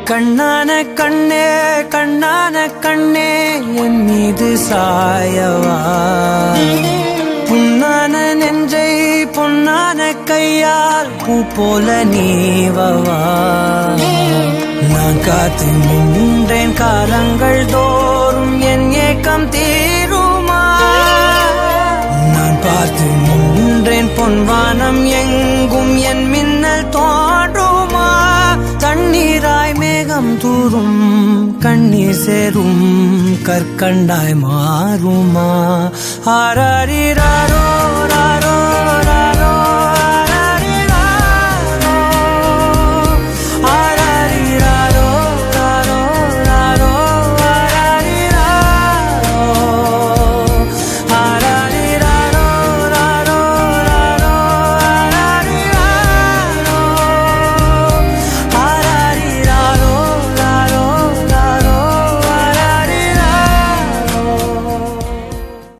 கண்ணான கண்ணே கண்ணான கண்ணே என் மீது சாயவா புண்ணான நெஞ்சை பொன்னான கையால் பூ போல நீவவா நான் காத்து நின்றேன் காலங்கள் தோறும் என் ஏக்கம் தீருமா நான் பார்த்து நின்றேன் பொன்வானம் எங்கும் என் மின்னல் தோன்றுமா தண்ணீராய் மேகம் தூரும் கண்ணீர் சேரும் கற்கண்டாய் மாறுமா ஆராரிராரோ